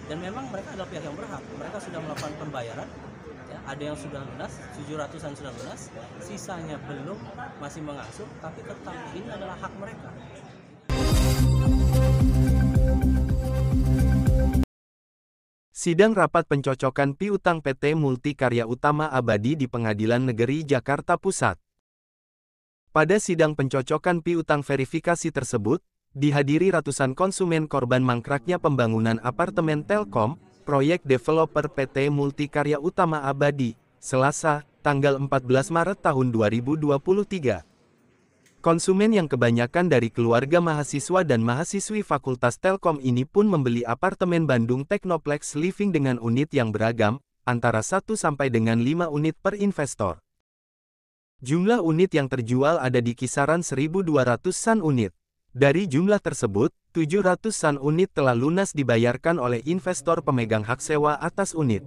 Dan memang mereka adalah pihak yang berhak. Mereka sudah melakukan pembayaran, ya, ada yang sudah lunas, 700-an sudah lunas, sisanya belum, masih mengasuh, tapi tetap ini adalah hak mereka. Sidang rapat pencocokan piutang PT Multikarya Utama Abadi di Pengadilan Negeri Jakarta Pusat. Pada sidang pencocokan piutang verifikasi tersebut, dihadiri ratusan konsumen korban mangkraknya pembangunan apartemen Telkom, proyek developer PT Multikarya Utama Abadi, Selasa, tanggal 14 Maret tahun 2023. Konsumen yang kebanyakan dari keluarga mahasiswa dan mahasiswi Fakultas Telkom ini pun membeli apartemen Bandung Technoplex Living dengan unit yang beragam, antara 1 sampai dengan 5 unit per investor. Jumlah unit yang terjual ada di kisaran 1.200-an unit. Dari jumlah tersebut, 700-an unit telah lunas dibayarkan oleh investor pemegang hak sewa atas unit.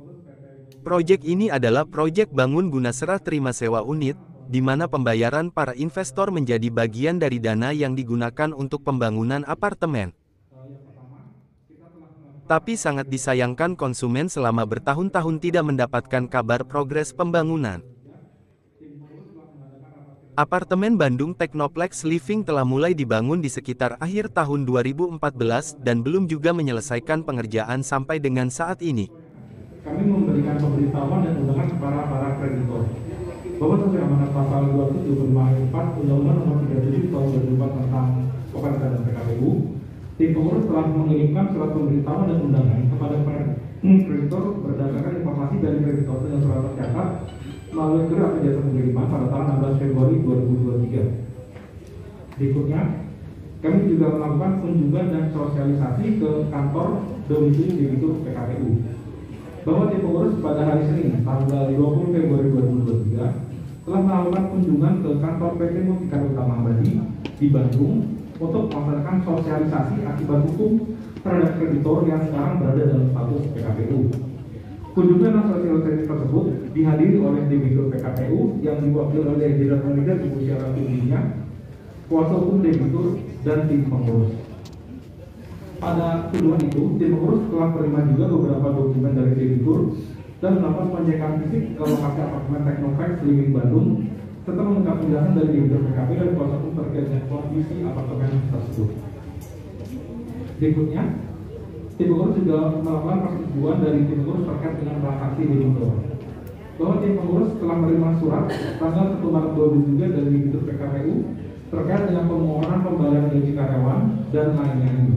Proyek ini adalah proyek bangun guna serah terima sewa unit, di mana pembayaran para investor menjadi bagian dari dana yang digunakan untuk pembangunan apartemen. Tapi sangat disayangkan konsumen selama bertahun-tahun tidak mendapatkan kabar progres pembangunan. Apartemen Bandung Technoplex Living telah mulai dibangun di sekitar akhir tahun 2014 dan belum juga menyelesaikan pengerjaan sampai dengan saat ini. Kami memberikan pemberitahuan dan undangan kepada para kreditor bahwa sesuai amanat pasal 275 Undang-Undang Nomor 37 Tahun 2004 tentang OPK dan PKPU, tim pengurus telah mengirimkan surat pemberitahuan dan undangan kepada para kreditor berdasarkan informasi dari kreditor dengan surat tercatat melalui surat atau jasa pengiriman pada tanggal 16 Februari 2023. Berikutnya, kami juga melakukan kunjungan dan sosialisasi ke kantor domisili debitur PKPU bahwa tim pengurus pada hari Senin tanggal 20 Februari 2023 telah melakukan kunjungan ke kantor PT Multikarya Utama Abadi di Bandung untuk melaksanakan sosialisasi akibat hukum terhadap kreditor yang sekarang berada dalam status PKPU. Kunjungan dan sosialisasi tersebut dihadiri oleh debitur PKPU yang diwakili oleh Jenderal Manager Ibu Syara Tulinya, kuasa hukum debitur, dan tim pengurus. Pada kunjungan itu, tim pengurus telah menerima juga beberapa dokumen dari debitur dan melakukan pengecekan fisik ke lokasi apartemen Technoplex Living Bandung, serta meminta penjelasan dari debitur PKP dan kuasa hukum terkait dengan kondisi apartemen tersebut. Berikutnya, tim pengurus juga melakukan persetujuan dari tim pengurus terkait dengan transaksi debitur. Bahwa tim pengurus telah menerima surat tanggal 1 Maret 2023 dari debitur PKPU terkait dengan permohonan pembayaran gaji karyawan dan lainnya ini.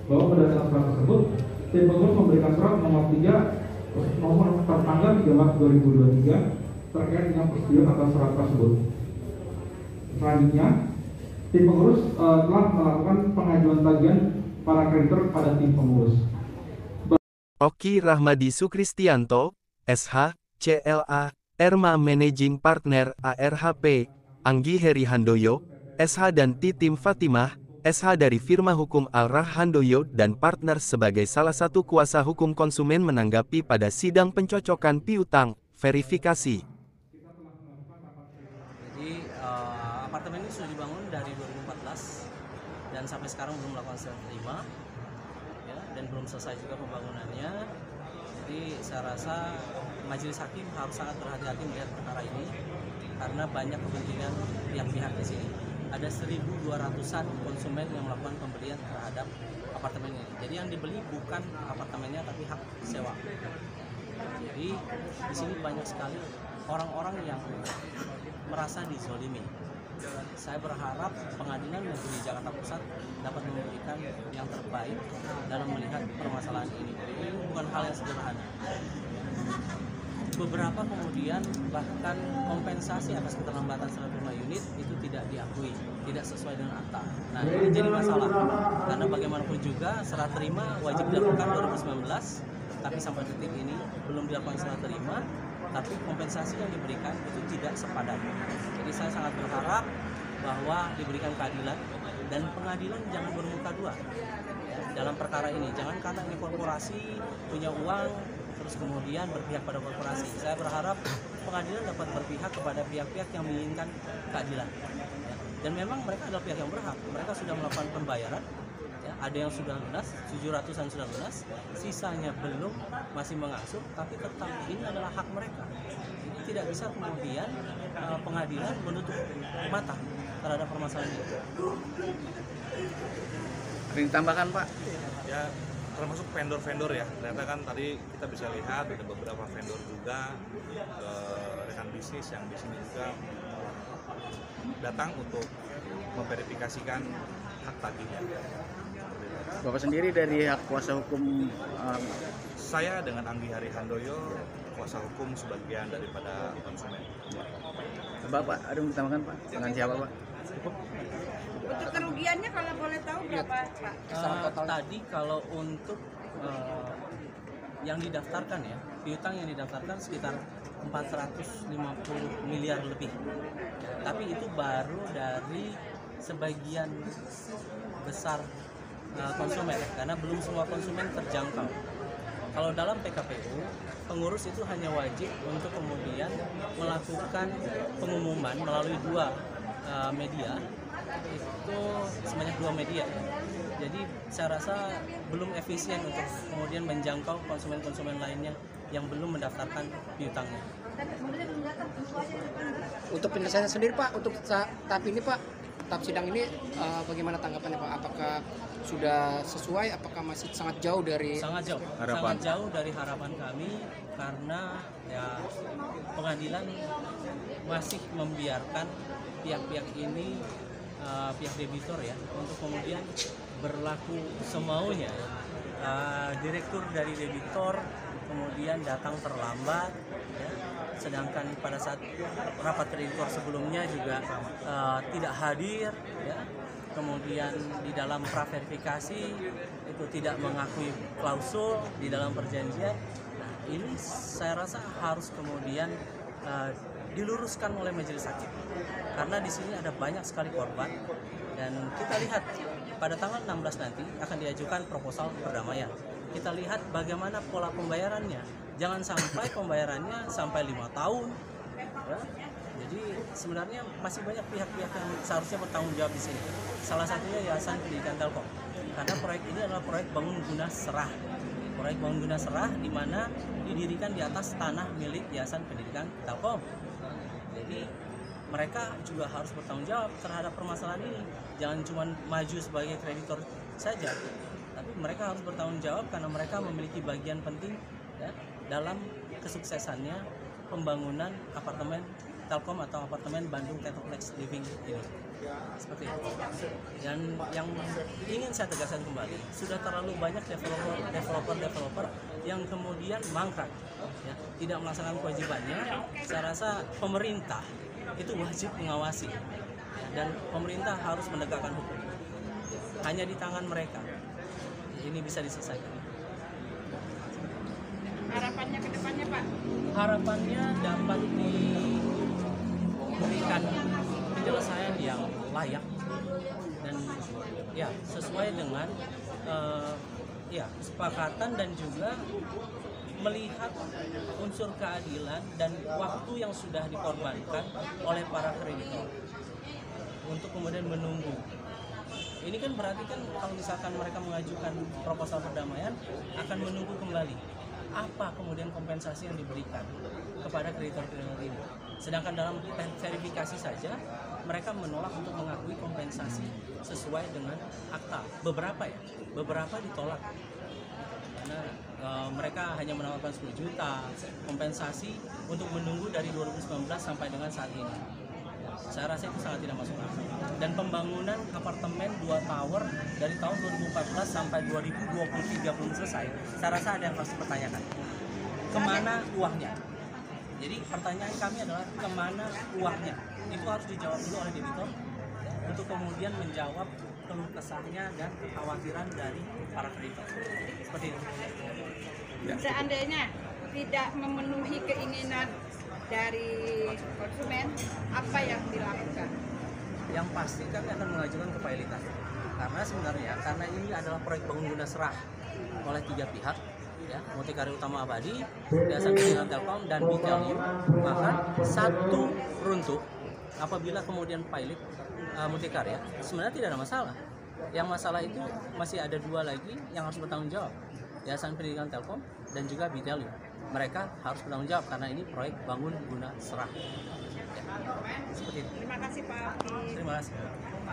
Bahwa berdasarkan surat tersebut, tim pengurus memberikan surat nomor 3 nomor tertanggal 3 Maret 2023 terkait dengan persetujuan atas surat tersebut. Selanjutnya, tim pengurus telah melakukan pengajuan tagihan para kreditor pada tim pengurus. Oki Rahmadi Sukristianto, SH, CLA, Erma Managing Partner ARHP, Anggi Heri Handoyo, SH dan Titim Fatimah, SH dari firma hukum Al-Rah Handoyo dan partner sebagai salah satu kuasa hukum konsumen menanggapi pada sidang pencocokan piutang, verifikasi. Jadi apartemen ini sudah dibangun dari 2014 dan sampai sekarang belum melakukan serah terima, ya, dan belum selesai juga pembangunannya. Jadi saya rasa majelis hakim harus sangat berhati-hati melihat perkara ini karena banyak kepentingan pihak-pihak di sini. Ada 1.200-an konsumen yang melakukan pembelian terhadap apartemen ini. Jadi yang dibeli bukan apartemennya tapi hak sewa. Jadi di sini banyak sekali orang-orang yang merasa dizolimi. Saya berharap Pengadilan Negeri Jakarta Pusat dapat memberikan yang terbaik dalam melihat permasalahan ini. Ini bukan hal yang sederhana. Beberapa kemudian bahkan kompensasi atas keterlambatan serah terima unit itu tidak diakui, tidak sesuai dengan akta. Nah, ini jadi masalah karena bagaimanapun juga serah terima wajib dilakukan 2019, tapi sampai detik ini belum dilakukan serah terima, tapi kompensasi yang diberikan itu tidak sepadan. Jadi saya sangat berharap bahwa diberikan keadilan dan pengadilan jangan bermuka dua dalam perkara ini. Jangan karena ini korporasi punya uang terus kemudian berpihak pada korporasi. Saya berharap pengadilan dapat berpihak kepada pihak-pihak yang menginginkan keadilan. Dan memang mereka adalah pihak yang berhak. Mereka sudah melakukan pembayaran, ya, ada yang sudah lunas, 700-an sudah lunas, sisanya belum, masih mengasuh, tapi tetap ini adalah hak mereka. Jadi tidak bisa kemudian pengadilan menutup mata terhadap permasalahan itu. Ada yang ditambahkan Pak? Ya, termasuk vendor-vendor ya. Ternyata kan tadi kita bisa lihat ada beberapa vendor juga, rekan bisnis yang di sini juga datang untuk memverifikasikan hak tagihnya. Bapak sendiri dari hak kuasa hukum Saya dengan Anggi Hari Handoyo, kuasa hukum sebagian daripada konsumen. Bapak ada yang ditambahkan Pak? Dengan siapa Pak? Untuk kerugiannya kalau boleh tahu berapa Pak? Tadi kalau untuk yang didaftarkan ya, piutang yang didaftarkan sekitar 450 miliar lebih. Tapi itu baru dari sebagian besar konsumen, karena belum semua konsumen terjangkau. Kalau dalam PKPU, pengurus itu hanya wajib untuk kemudian melakukan pengumuman melalui dua media, itu sebanyak 2 media. Jadi saya rasa belum efisien untuk kemudian menjangkau konsumen-konsumen lainnya yang belum mendaftarkan piutangnya. Untuk penyelesaian sendiri Pak, untuk tahap ini Pak, tahap sidang ini bagaimana tanggapannya Pak? Apakah sudah sesuai? Apakah masih sangat jauh dari Sangat jauh, Harapan. sangat jauh dari harapan kami, karena ya pengadilan masih membiarkan pihak-pihak ini, pihak debitur ya, untuk kemudian berlaku semaunya. Direktur dari debitor kemudian datang terlambat, ya. Sedangkan pada saat rapat kreditor sebelumnya juga tidak hadir, ya. Kemudian di dalam praverifikasi itu tidak mengakui klausul di dalam perjanjian. Nah, ini saya rasa harus kemudian diluruskan oleh majelis hakim, karena di sini ada banyak sekali korban, dan kita lihat pada tanggal 16 nanti akan diajukan proposal perdamaian. Kita lihat bagaimana pola pembayarannya, jangan sampai pembayarannya sampai 5 tahun, ya. Jadi sebenarnya masih banyak pihak-pihak yang seharusnya bertanggung jawab di sini. Salah satunya Yayasan Pendidikan Telkom, karena proyek ini adalah proyek bangun guna serah. Proyek bangun guna serah di mana didirikan di atas tanah milik Yayasan Pendidikan Telkom. Jadi mereka juga harus bertanggung jawab terhadap permasalahan ini. Jangan cuma maju sebagai kreditor saja, tapi mereka harus bertanggung jawab karena mereka memiliki bagian penting, ya, dalam kesuksesannya pembangunan apartemen Telkom atau apartemen Bandung Tetoplex Living ini. Seperti itu. Dan yang ingin saya tegaskan kembali, sudah terlalu banyak developer yang kemudian mangkrak, ya, tidak melaksanakan kewajibannya. Saya rasa pemerintah itu wajib mengawasi, ya, dan pemerintah harus menegakkan hukum. Hanya di tangan mereka ini bisa diselesaikan. Harapannya ke depannya Pak? Harapannya dapat diberikan penyelesaian yang layak dan ya sesuai dengan kesepakatan, dan juga melihat unsur keadilan dan waktu yang sudah dikorbankan oleh para kreditor untuk kemudian menunggu. Ini kan berarti kan kalau misalkan mereka mengajukan proposal perdamaian akan menunggu kembali apa kemudian kompensasi yang diberikan kepada kreditor-kreditor ini. Sedangkan dalam verifikasi saja mereka menolak untuk mengakui kompensasi sesuai dengan akta. Beberapa ditolak karena mereka hanya menawarkan 10 juta kompensasi untuk menunggu dari 2019 sampai dengan saat ini. Saya rasa itu sangat tidak masuk akal. Dan pembangunan apartemen 2 tower dari tahun 2014 sampai 2023 belum selesai. Saya rasa ada yang harus dipertanyakan. Kemana uangnya? Jadi pertanyaan kami adalah kemana uangnya? Itu harus dijawab dulu oleh debitor untuk kemudian menjawab keluh kesahnya dan kekhawatiran dari para kreditor. Seperti itu. Seandainya tidak memenuhi keinginan dari konsumen, apa yang dilakukan? Yang pasti kami akan mengajukan ke Pailitan, karena sebenarnya karena ini adalah proyek bangun guna serah oleh 3 pihak, ya, Multikarya Utama Abadi, Yayasan Pendidikan Telkom, dan BTLU, maka satu runtuh apabila kemudian pilot Multikarya sebenarnya tidak ada masalah, Yang masalah itu masih ada 2 lagi yang harus bertanggung jawab, Yayasan Pendidikan Telkom dan juga Bitelio. Mereka harus bertanggung jawab karena ini proyek bangun guna serah. Ya, seperti itu. Terima kasih Pak. Terima kasih.